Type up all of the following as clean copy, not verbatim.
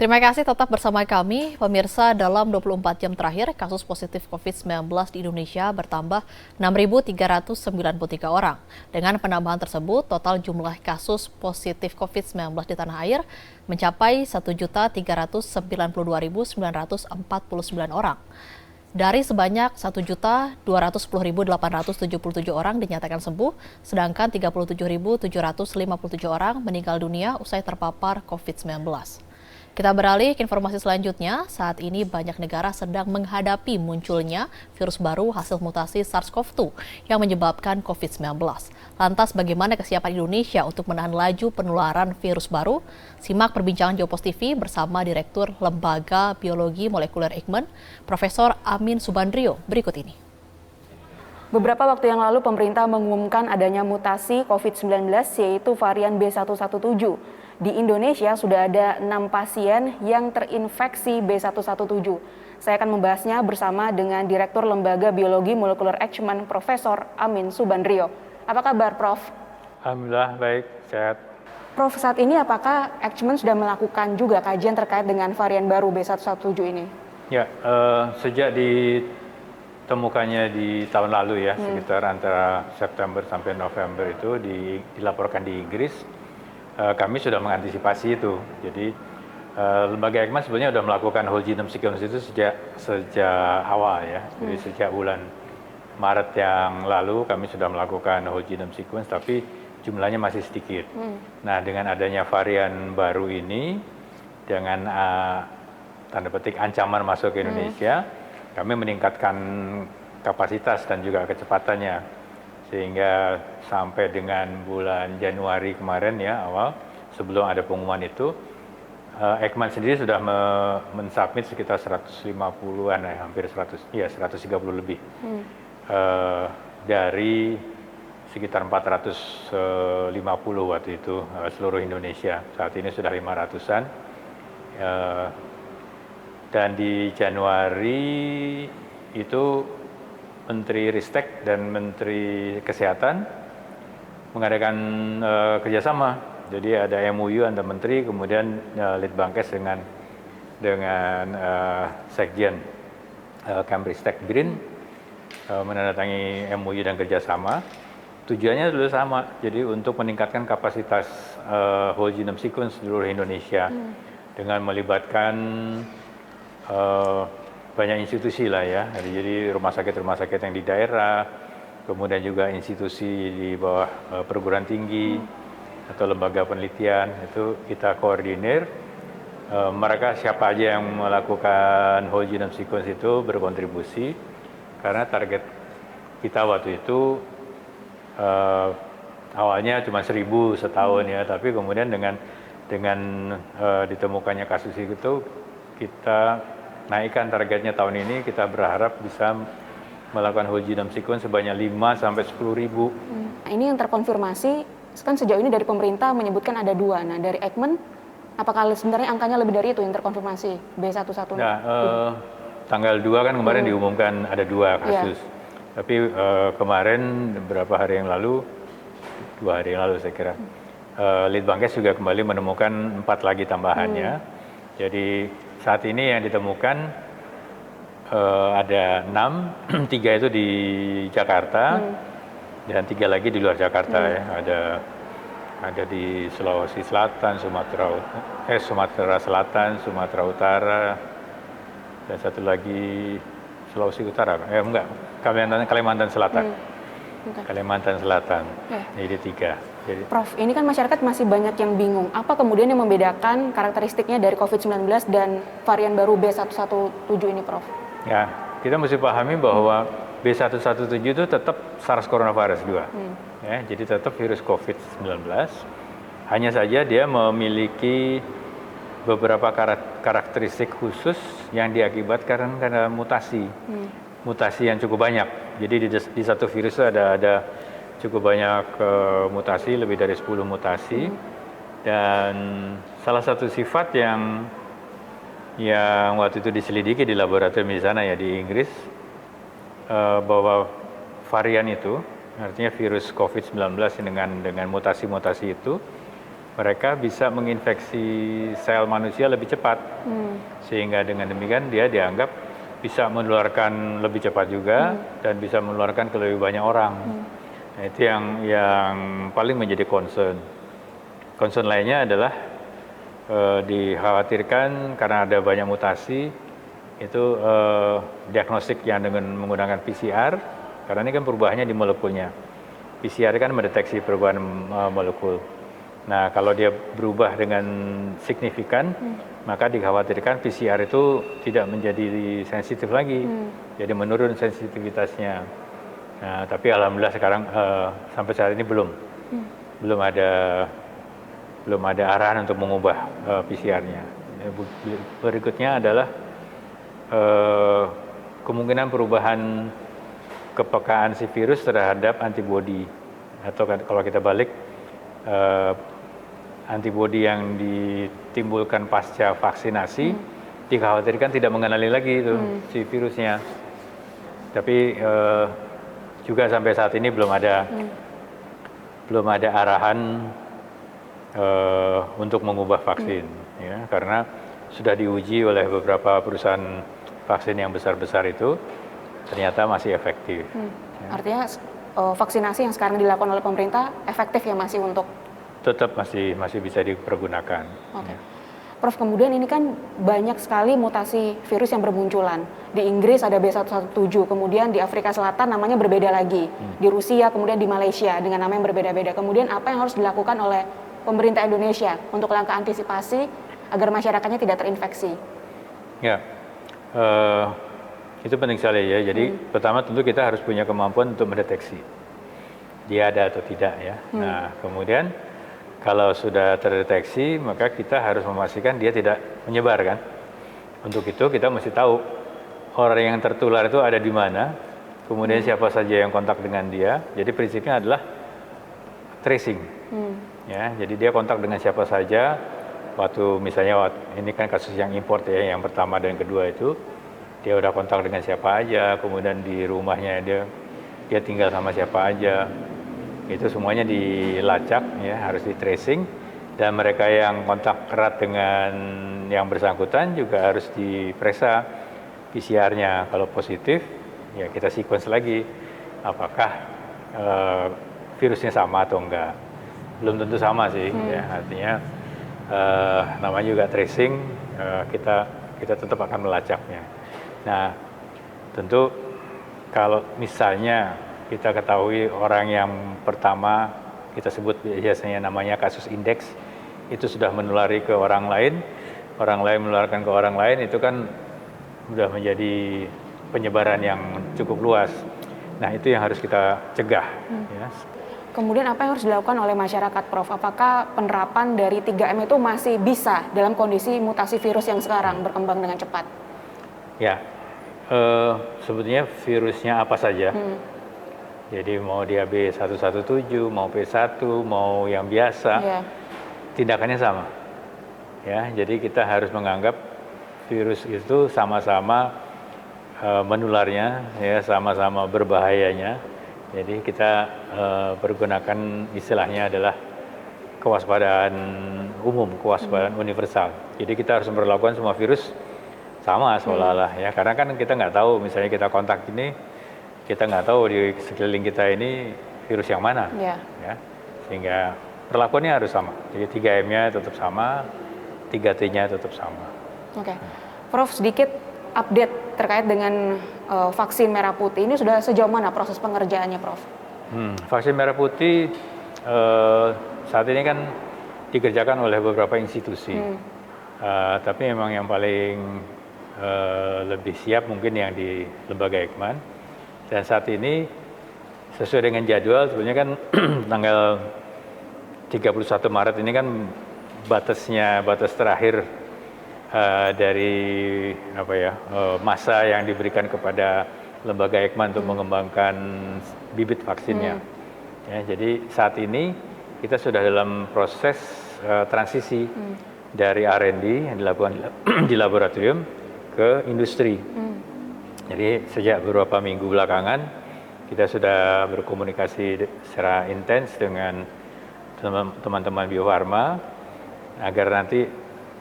Terima kasih tetap bersama kami. Pemirsa, dalam 24 jam terakhir, kasus positif COVID-19 di Indonesia bertambah 6.393 orang. Dengan penambahan tersebut, total jumlah kasus positif COVID-19 di tanah air mencapai 1.392.949 orang. Dari sebanyak 1.210.877 orang dinyatakan sembuh, sedangkan 37.757 orang meninggal dunia usai terpapar COVID-19. Kita beralih ke informasi selanjutnya. Saat ini banyak negara sedang menghadapi munculnya virus baru hasil mutasi SARS-CoV-2 yang menyebabkan COVID-19. Lantas bagaimana kesiapan Indonesia untuk menahan laju penularan virus baru? Simak perbincangan Jopos TV bersama Direktur Lembaga Biologi Molekuler Eijkman, Profesor Amin Subandrio berikut ini. Beberapa waktu yang lalu pemerintah mengumumkan adanya mutasi COVID-19 yaitu varian B117. Di Indonesia sudah ada 6 pasien yang terinfeksi B117. Saya akan membahasnya bersama dengan Direktur Lembaga Biologi Molekuler Eijkman, Profesor Amin Subandrio. Apa kabar, Prof? Alhamdulillah, baik, sehat. Prof, saat ini apakah Eijkman sudah melakukan juga kajian terkait dengan varian baru B117 ini? Ya, sejak ditemukannya di tahun lalu ya, sekitar antara September sampai November itu dilaporkan di Inggris, kami sudah mengantisipasi itu. Jadi lembaga Eijkman sebenarnya sudah melakukan whole genome sequence itu sejak awal ya. Jadi sejak bulan Maret yang lalu kami sudah melakukan whole genome sequence, tapi jumlahnya masih sedikit. Nah, dengan adanya varian baru ini, dengan tanda petik ancaman masuk ke Indonesia, kami meningkatkan kapasitas dan juga kecepatannya. Sehingga sampai dengan bulan Januari kemarin ya, awal sebelum ada pengumuman itu, Eijkman sendiri sudah mensubmit sekitar 150-an, hampir 130 lebih. Dari sekitar 450 waktu itu seluruh Indonesia. Saat ini sudah 500-an. Dan di Januari itu Menteri Ristek dan Menteri Kesehatan mengadakan kerjasama. Jadi ada MOU antar menteri, kemudian Litbangkes dengan Sekjen Kemristek BRIN menandatangani MOU dan kerjasama. Tujuannya adalah sama, jadi untuk meningkatkan kapasitas whole genome sequence seluruh Indonesia dengan melibatkan banyak institusi lah ya, jadi rumah sakit yang di daerah, kemudian juga institusi di bawah perguruan tinggi atau lembaga penelitian, itu kita koordinir. Mereka siapa aja yang melakukan whole genome sequence itu berkontribusi, karena target kita waktu itu awalnya cuma 1.000 setahun ya, tapi kemudian dengan ditemukannya kasus itu kita naikkan targetnya tahun ini. Kita berharap bisa melakukan whole genome sequence sebanyak 5 sampai 10.000. Ini yang terkonfirmasi kan sejauh ini dari pemerintah menyebutkan ada 2. Nah, dari Eijkman apakah sebenarnya angkanya lebih dari itu yang terkonfirmasi B117? Nah, tanggal 2 kan kemarin diumumkan ada 2 kasus. Tapi kemarin beberapa hari yang lalu, 2 hari yang lalu saya kira, Litbangkes juga kembali menemukan 4 lagi tambahannya. Jadi saat ini yang ditemukan ada 6, 3 itu di Jakarta dan 3 lagi di luar Jakarta ya. Ada di Sulawesi Selatan, Sumatera Selatan, Sumatera Utara, dan satu lagi Sulawesi Utara. Kalimantan Selatan. Kalimantan Selatan. Jadi 3. Jadi, Prof, ini kan masyarakat masih banyak yang bingung. Apa kemudian yang membedakan karakteristiknya dari COVID-19 dan varian baru B117 ini, Prof? Ya, kita mesti pahami bahwa B117 itu tetap SARS coronavirus 2. Ya, jadi tetap virus COVID-19. Hanya saja dia memiliki beberapa karakteristik khusus yang diakibatkan karena mutasi. Mutasi yang cukup banyak. Jadi di satu virus itu ada cukup banyak mutasi, lebih dari 10 mutasi. Dan salah satu sifat yang waktu itu diselidiki di laboratorium di sana ya, di Inggris, bahwa varian itu, artinya virus COVID-19 dengan mutasi-mutasi itu mereka bisa menginfeksi sel manusia lebih cepat. Sehingga dengan demikian dia dianggap bisa menularkan lebih cepat juga dan bisa menularkan ke lebih banyak orang. Nah, itu yang paling menjadi concern. Concern lainnya adalah dikhawatirkan karena ada banyak mutasi, itu diagnostik yang dengan menggunakan PCR, karena ini kan perubahannya di molekulnya. PCR kan mendeteksi perubahan molekul. Nah, kalau dia berubah dengan signifikan, maka dikhawatirkan PCR itu tidak menjadi sensitif lagi, jadi menurun sensitivitasnya. Nah, tapi alhamdulillah sekarang sampai saat ini belum ada arahan untuk mengubah PCR-nya. Berikutnya adalah kemungkinan perubahan kepekaan si virus terhadap antibodi, atau kalau kita balik antibodi yang ditimbulkan pasca vaksinasi dikhawatirkan tidak mengenali lagi itu si virusnya. Tapi juga sampai saat ini belum ada arahan untuk mengubah vaksin, ya, karena sudah diuji oleh beberapa perusahaan vaksin yang besar-besar itu ternyata masih efektif. Ya. Artinya vaksinasi yang sekarang dilakukan oleh pemerintah efektif ya masih untuk? Tetap masih bisa dipergunakan. Oke. Prof, kemudian ini kan banyak sekali mutasi virus yang bermunculan. Di Inggris ada B117, kemudian di Afrika Selatan namanya berbeda lagi. Di Rusia, kemudian di Malaysia dengan nama yang berbeda-beda. Kemudian apa yang harus dilakukan oleh pemerintah Indonesia untuk langkah antisipasi agar masyarakatnya tidak terinfeksi? Ya, itu penting sekali ya. Jadi pertama tentu kita harus punya kemampuan untuk mendeteksi dia ada atau tidak ya. Nah, kemudian kalau sudah terdeteksi, maka kita harus memastikan dia tidak menyebar kan. Untuk itu kita mesti tahu orang yang tertular itu ada di mana, kemudian siapa saja yang kontak dengan dia. Jadi prinsipnya adalah tracing. Ya, jadi dia kontak dengan siapa saja. Waktu misalnya ini kan kasus yang import ya, yang pertama dan kedua itu dia udah kontak dengan siapa aja, kemudian di rumahnya dia tinggal sama siapa aja. Itu semuanya dilacak ya, harus di tracing, dan mereka yang kontak erat dengan yang bersangkutan juga harus diperiksa PCR-nya. Kalau positif ya kita sequence lagi apakah virusnya sama atau enggak. Belum tentu sama sih ya, artinya namanya juga tracing, kita tetap akan melacaknya. Nah, tentu kalau misalnya kita ketahui orang yang pertama kita sebut biasanya namanya kasus indeks, itu sudah menulari ke orang lain menularkan ke orang lain, itu kan sudah menjadi penyebaran yang cukup luas. Nah, itu yang harus kita cegah. Ya. Kemudian apa yang harus dilakukan oleh masyarakat, Prof? Apakah penerapan dari 3M itu masih bisa dalam kondisi mutasi virus yang sekarang berkembang dengan cepat? Ya, sebetulnya virusnya apa saja. Jadi mau dia B117, mau P1, mau yang biasa, tindakannya sama. Ya, jadi kita harus menganggap virus itu sama-sama menularnya, ya, sama-sama berbahayanya. Jadi kita pergunakan istilahnya adalah kewaspadaan umum, kewaspadaan universal. Jadi kita harus memperlakukan semua virus sama seolah-olah ya, karena kan kita nggak tahu, misalnya kita kontak ini, kita nggak tahu di sekeliling kita ini virus yang mana, ya, sehingga perlakuannya harus sama. Jadi 3M-nya tetap sama, 3T-nya tetap sama. Oke, Prof, sedikit update terkait dengan vaksin merah putih ini sudah sejauh mana proses pengerjaannya, Prof? Vaksin merah putih saat ini kan dikerjakan oleh beberapa institusi, tapi memang yang paling lebih siap mungkin yang di lembaga Eijkman. Dan saat ini sesuai dengan jadwal sebenarnya kan tanggal 31 Maret ini kan batas terakhir dari masa yang diberikan kepada lembaga Eijkman untuk mengembangkan bibit vaksinnya. Ya, jadi saat ini kita sudah dalam proses transisi dari R&D yang dilakukan di laboratorium ke industri. Jadi sejak beberapa minggu belakangan kita sudah berkomunikasi secara intens dengan teman-teman Bio Farma agar nanti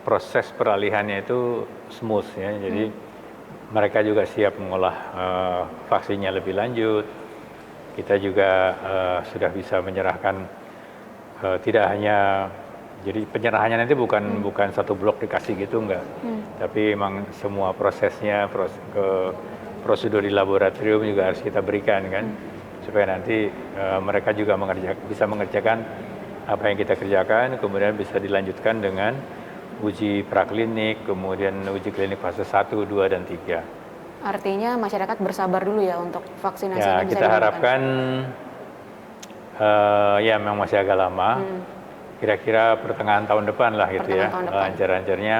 proses peralihannya itu smooth ya. Jadi mereka juga siap mengolah vaksinnya lebih lanjut. Kita juga sudah bisa menyerahkan tidak hanya jadi penyerahannya nanti bukan satu blok dikasih gitu enggak. Tapi memang semua prosesnya prosedur di laboratorium juga harus kita berikan kan. Supaya nanti mereka juga bisa mengerjakan apa yang kita kerjakan, kemudian bisa dilanjutkan dengan uji praklinik, kemudian uji klinik fase 1, 2, dan 3. Artinya masyarakat bersabar dulu ya untuk vaksinasinya Ya, bisa kita dilakukan. harapkan ya memang masih agak lama, kira-kira pertengahan tahun depan lah gitu ya, lancar-lancarnya